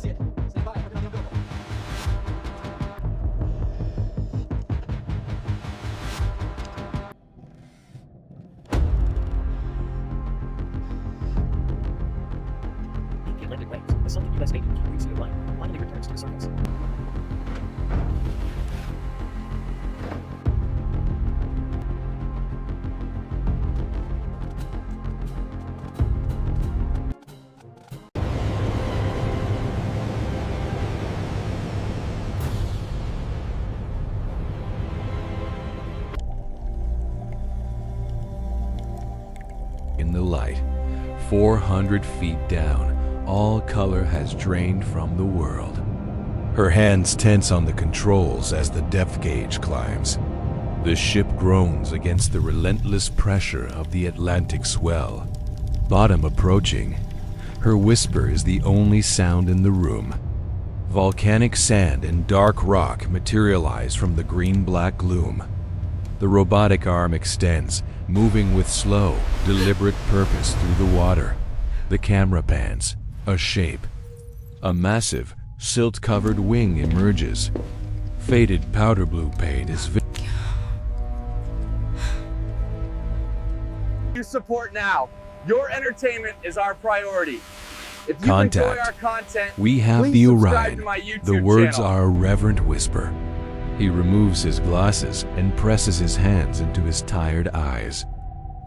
see it. Stand by. Working on the umbilical. The Atlantic lands. The Sunken U.S. Navy P-3C Orion finally returns to the surface. In the light, 400 feet down, all color has drained from the world. Her hands tense on the controls as the depth gauge climbs. The ship groans against the relentless pressure of the Atlantic swell. Bottom approaching. Her whisper is the only sound in the room. Volcanic sand and dark rock materialize from the green-black gloom. The robotic arm extends, moving with slow, deliberate purpose through the water. The camera pans. A shape. A massive, silt-covered wing emerges. Faded powder blue paint is Your support now. Your entertainment is our priority. If you Contact. enjoy our content, We have please the subscribe Orion. to my YouTube The words channel. are a reverent whisper. He removes his glasses and presses his hands into his tired eyes.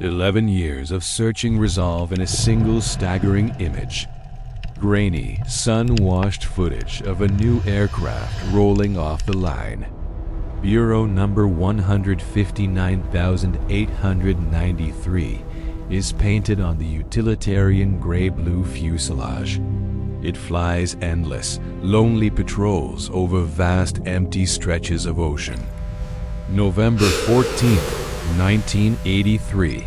11 years of searching resolve in a single staggering image. Grainy, sun-washed footage of a new aircraft rolling off the line. Bureau number 159,893 is painted on the utilitarian gray-blue fuselage. It flies endless, lonely patrols over vast empty stretches of ocean. November 14th, 1983.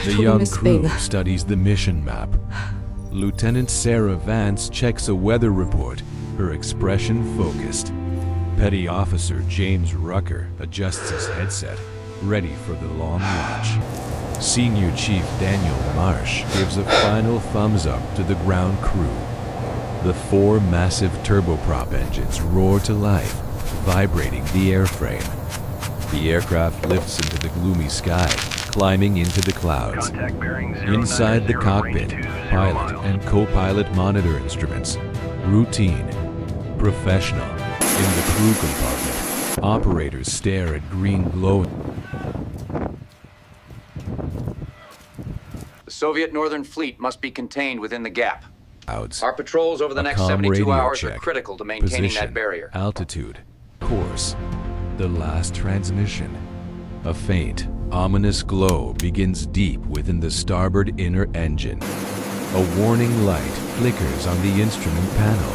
The young crew studies the mission map. Lieutenant Sarah Vance checks a weather report, her expression focused. Petty Officer James Rucker adjusts his headset, ready for the long watch. Senior Chief Daniel Marsh gives a final thumbs up to the ground crew. The 4 massive turboprop engines roar to life, vibrating the airframe. The aircraft lifts into the gloomy sky, climbing into the clouds. Inside the cockpit, pilot and co-pilot monitor instruments. Routine. Professional. In the crew compartment, operators stare at green glowing. The Soviet Northern Fleet must be contained within the gap. Clouds. Our patrols over the next calm 72 radio hours are check. critical to maintaining Position, that barrier. altitude, course. The last transmission. A faint, ominous glow begins deep within the starboard inner engine. A warning light flickers on the instrument panel.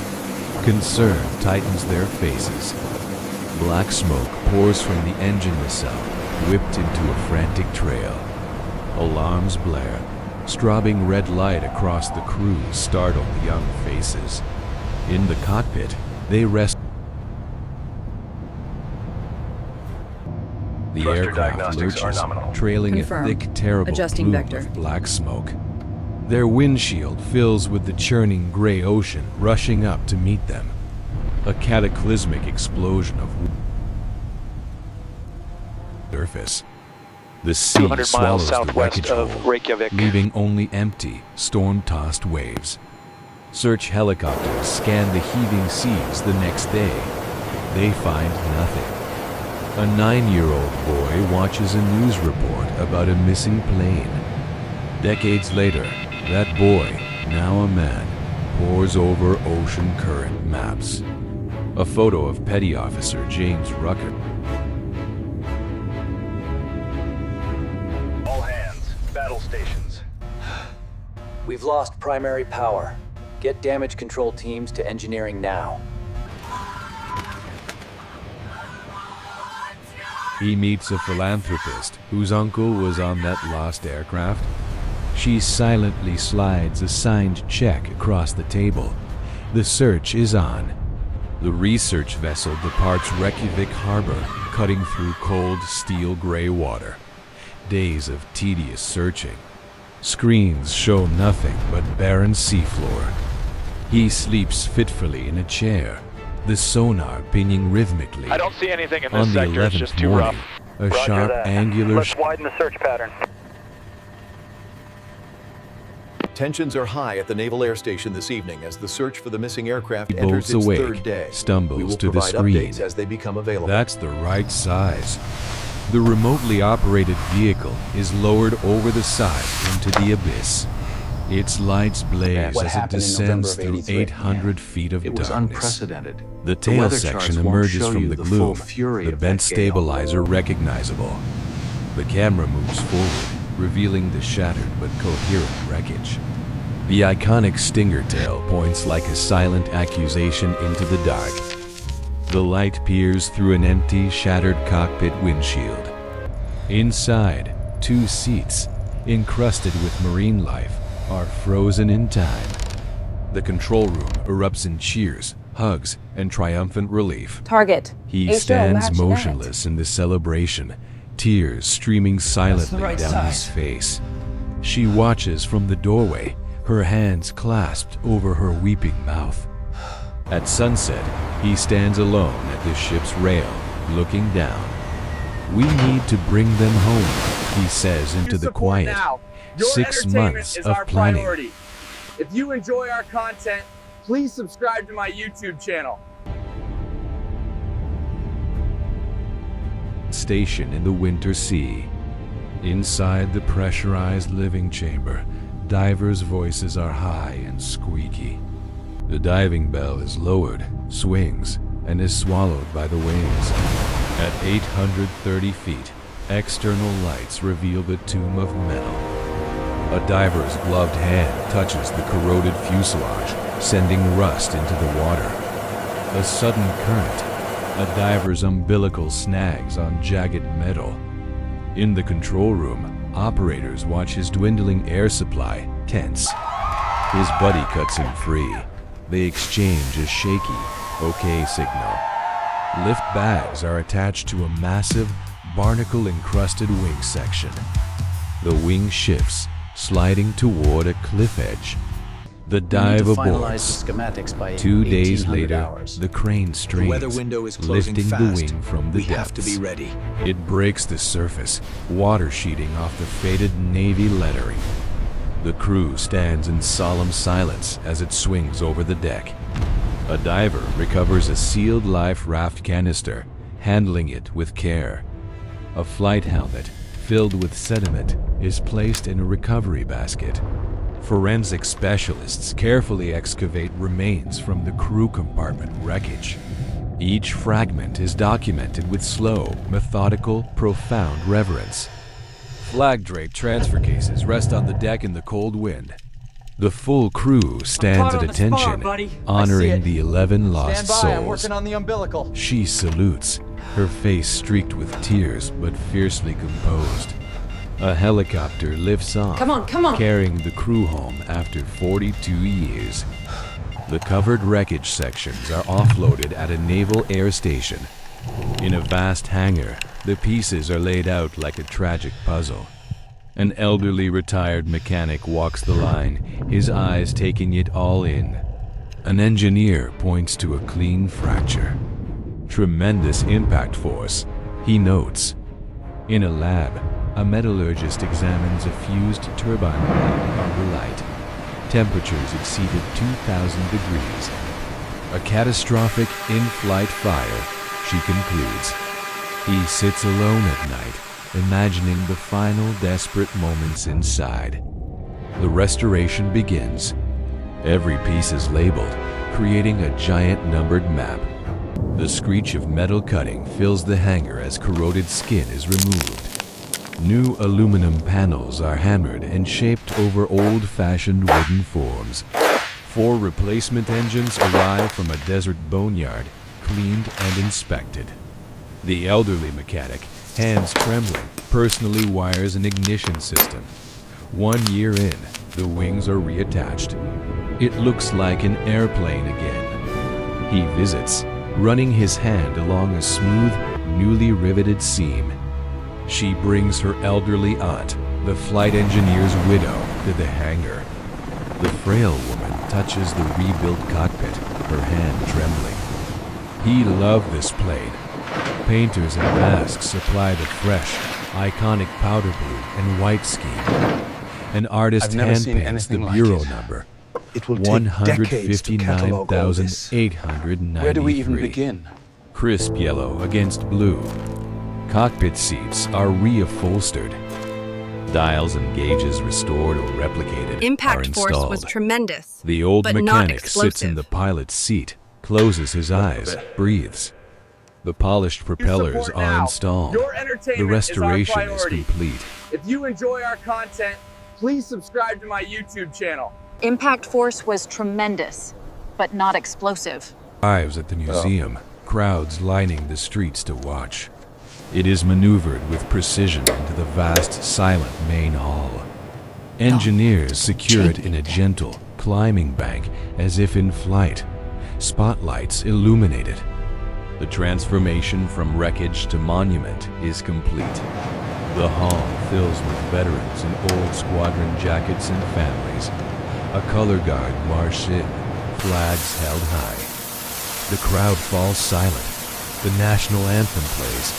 Concern tightens their faces. Black smoke pours from the engine nacelle, whipped into a frantic trail. Alarms blare. Strobing red light across the crew startle the young faces. In the cockpit, they rest. The aircraft lurches, trailing Confirm. a thick, terrible Adjusting plume vector. of black smoke. Their windshield fills with the churning gray ocean rushing up to meet them. A cataclysmic explosion of surface. The sea 200 swallows miles the southwest wreckage of whole, Reykjavik. leaving only empty, storm-tossed waves. Search helicopters scan the heaving seas the next day. They find nothing. A 9-year-old boy watches a news report about a missing plane. Decades later, that boy, now a man, pores over ocean current maps. A photo of Petty Officer James Rucker. All hands, battle stations. We've lost primary power. Get damage control teams to engineering now. He meets a philanthropist whose uncle was on that lost aircraft. She silently slides a signed check across the table. The search is on. The research vessel departs Reykjavik harbor, cutting through cold steel gray water. Days of tedious searching. Screens show nothing but barren seafloor. He sleeps fitfully in a chair, the sonar pinging rhythmically. I don't see anything in this On the sector. It's 11th just too morning, rough. a sharp, angular Let's widen the search pattern. Tensions are high at the Naval Air Station this evening as the search for the missing aircraft He enters bolts its awake, third day. stumbles We will to the provide screen. updates as they become available. That's the right size. The remotely operated vehicle is lowered over the side into the abyss. Its lights blaze What as it happened in November descends of through 83? 800 feet of It was darkness. unprecedented. The The tail weather section charts won't emerges show from you the the full gloom, fury the of bent that gale. stabilizer recognizable. The camera moves forward, revealing the shattered but coherent wreckage. The iconic Stinger tail points like a silent accusation into the dark. The light peers through an empty, shattered cockpit windshield. Inside, 2 seats, encrusted with marine life, are frozen in time. The control room erupts in cheers, hugs, and triumphant relief. Target. He H2O stands match motionless in the celebration, tears streaming silently right down his size. face. She watches from the doorway, her hands clasped over her weeping mouth. At sunset, he stands alone at the ship's rail, looking down. "We need to bring them home," he says into Your the support quiet. now. Your 6 entertainment months is of our planning. priority. If you enjoy our content, please subscribe to my YouTube channel. Station in the winter sea. Inside the pressurized living chamber, divers' voices are high and squeaky. The diving bell is lowered, swings, and is swallowed by the waves. At 830 feet, external lights reveal the tomb of metal. A diver's gloved hand touches the corroded fuselage, sending rust into the water. A sudden current. A diver's umbilical snags on jagged metal. In the control room, operators watch his dwindling air supply, tense. His buddy cuts him free. They exchange a shaky, okay signal. Lift bags are attached to a massive, barnacle-encrusted wing section. The wing shifts, sliding toward a cliff edge. The dive aborts. 2 days later, the crane strains, weather window is closing lifting the fast. wing from the We depths. have to be ready. It breaks the surface, water sheeting off the faded Navy lettering. The crew stands in solemn silence as it swings over the deck. A diver recovers a sealed life raft canister, handling it with care. A flight helmet, filled with sediment, is placed in a recovery basket. Forensic specialists carefully excavate remains from the crew compartment wreckage. Each fragment is documented with slow, methodical, profound reverence. Flag-draped transfer cases rest on the deck in the cold wind. The full crew stands at on the spar, attention, buddy. I see honoring it. the 11 lost Stand by, I'm souls. working on the umbilical. She salutes, her face streaked with tears but fiercely composed. A helicopter lifts off, Come on, come on. carrying the crew home after 42 years. The covered wreckage sections are offloaded at a naval air station. In a vast hangar, the pieces are laid out like a tragic puzzle. An elderly retired mechanic walks the line, his eyes taking it all in. An engineer points to a clean fracture. Tremendous impact force, he notes. In a lab, a metallurgist examines a fused turbine blade under light. Temperatures exceeded 2,000 degrees. A catastrophic in-flight fire, she concludes. He sits alone at night, imagining the final desperate moments inside. The restoration begins. Every piece is labeled, creating a giant numbered map. The screech of metal cutting fills the hangar as corroded skin is removed. New aluminum panels are hammered and shaped over old-fashioned wooden forms. 4 replacement engines arrive from a desert boneyard, cleaned and inspected. The elderly mechanic, hands trembling, personally wires an ignition system. 1 year in, the wings are reattached. It looks like an airplane again. He visits, running his hand along a smooth, newly riveted seam. She brings her elderly aunt, the flight engineer's widow, to the hangar. The frail woman touches the rebuilt cockpit, her hand trembling. He loved this plane. Painters and masks apply the fresh, iconic powder blue and white scheme. An artist I've never seen hand-paints the anything like bureau it. number. It will take decades to catalog all this. 159,893. Where do we even begin? Crisp yellow against blue. Cockpit seats are reupholstered. Dials and gauges restored or replicated are Impact installed. force was tremendous. The old but not mechanic sits in explosive. the pilot's seat, closes his eyes, breathes. The polished propellers support are now. installed. Your entertainment The restoration is our is priority. complete. If you enjoy our content, please subscribe to my YouTube channel. Impact force was tremendous, but not explosive. Arrives at the museum, crowds lining the streets to watch. It is maneuvered with precision into the vast, silent main hall. Engineers secure it in a gentle, climbing bank as if in flight. Spotlights illuminate it. The transformation from wreckage to monument is complete. The hall fills with veterans in old squadron jackets and families. A color guard marches in, flags held high. The crowd falls silent. The national anthem plays.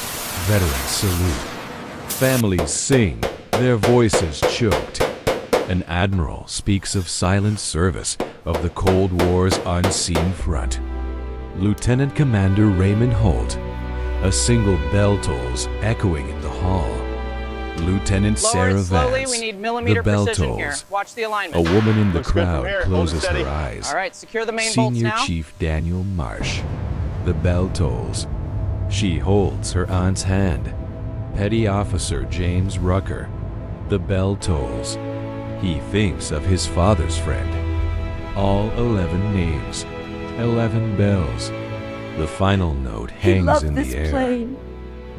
Veterans salute. Families sing, their voices choked. An admiral speaks of silent service of the Cold War's unseen front. Lieutenant Commander Raymond Holt. A single bell tolls, echoing in the hall. Lieutenant Sarah Vance. We need The millimeter bell precision here. tolls. Watch the A alignment. woman in the Looks good from crowd here. Hold it closes steady. her eyes. All right, secure the main bolts Senior now. Chief Daniel Marsh. The bell tolls. She holds her aunt's hand. Petty Officer James Rucker. The bell tolls. He thinks of his father's friend. All 11 names. 11 bells. The final note hangs in the air. Plane.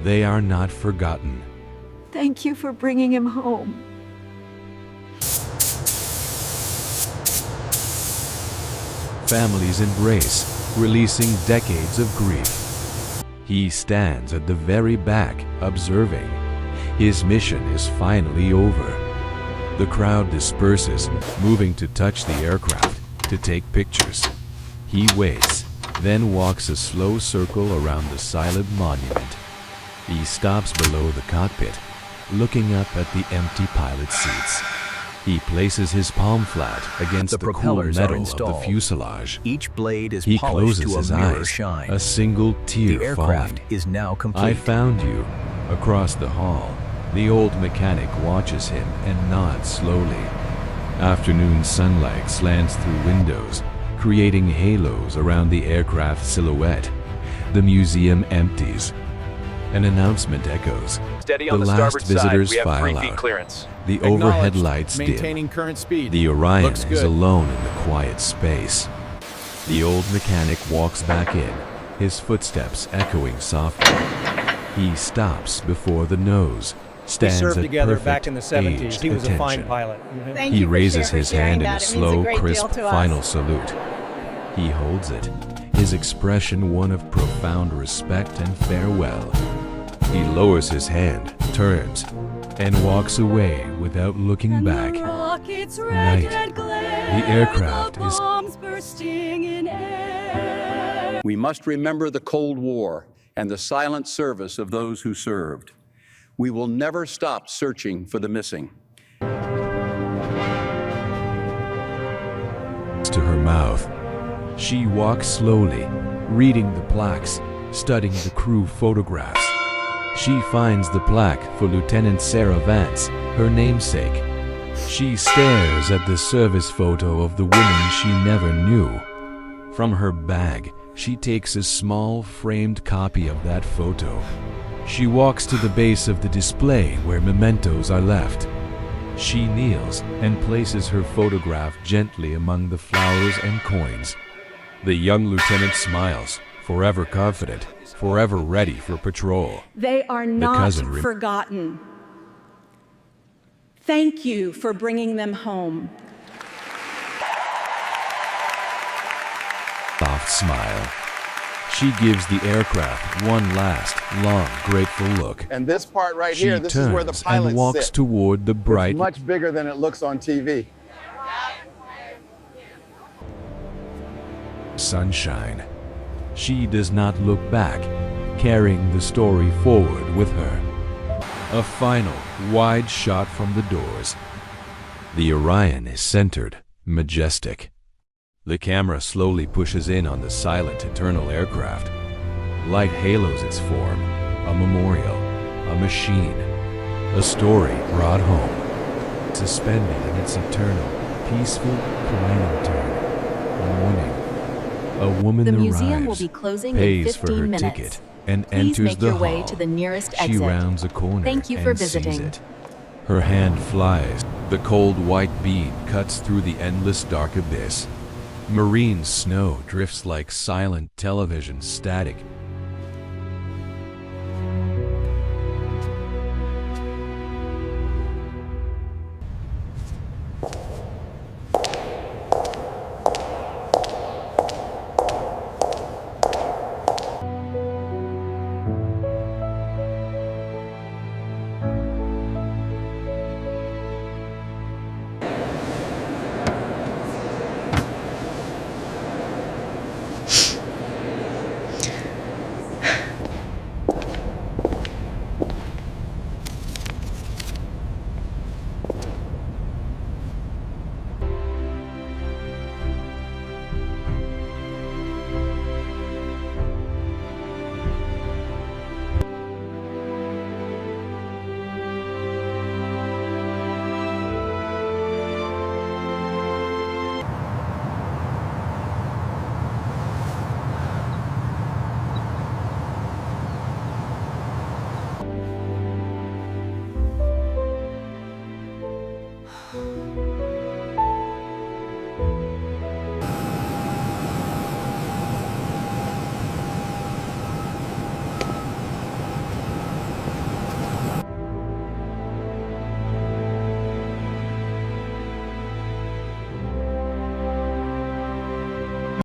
They are not forgotten. Thank you for bringing him home. Families embrace, releasing decades of grief. He stands at the very back, observing. His mission is finally over. The crowd disperses, moving to touch the aircraft, to take pictures. He waits, then walks a slow circle around the silent monument. He stops below the cockpit, looking up at the empty pilot seats. He places his palm flat against the cool propellers are metal of installed. the fuselage. Each blade is He polished closes to a his mirror eyes, shine. a single tear The aircraft falling. is now complete. I found you. Across the hall, the old mechanic watches him and nods slowly. Afternoon sunlight slants through windows, creating halos around the aircraft's silhouette. The museum empties. An announcement echoes. Steady The on the last starboard side. visitors We have 3 file feet out. clearance. The overhead Acknowledged. lights dim. Maintaining current speed. The Orion Looks is good. alone in the quiet space. The old mechanic walks back in, his footsteps echoing softly. He stops before the nose, We stands served at together perfect back in the 70s. aged He was a fine attention. pilot. He raises his hand in a slow, crisp final salute. He holds it, his expression one of profound respect and farewell. He lowers his hand, turns, and walks away without looking back. Night. The aircraft is... We must remember the Cold War and the silent service of those who served. We will never stop searching for the missing. To her mouth. She walks slowly, reading the plaques, studying the crew photographs. She finds the plaque for Lieutenant Sarah Vance, her namesake. She stares at the service photo of the woman she never knew. From her bag, she takes a small framed copy of that photo. She walks to the base of the display where mementos are left. She kneels and places her photograph gently among the flowers and coins. The young lieutenant smiles, forever confident, forever ready for patrol. They are not cousin forgotten. Thank you for bringing them home. Soft smile. She gives the aircraft one last, long, grateful look. And this part right She here, this is where the turns pilots and walks sit. toward the bright It's much bigger than it looks on TV. sunshine. She does not look back, carrying the story forward with her. A final, wide shot from the doors. The Orion is centered, majestic. The camera slowly pushes in on the silent, eternal aircraft. Light halos its form, a memorial, a machine, a story brought home, suspended in its eternal, peaceful planning turn. A warning. A woman The arrives, museum will be closing in pays for 15 her minutes. ticket, and Please enters make the your way hall. to the nearest She exit. rounds a corner Thank you for and sees visiting. it. Her hand flies. The cold white beam cuts through the endless dark abyss. Marine snow drifts like silent television static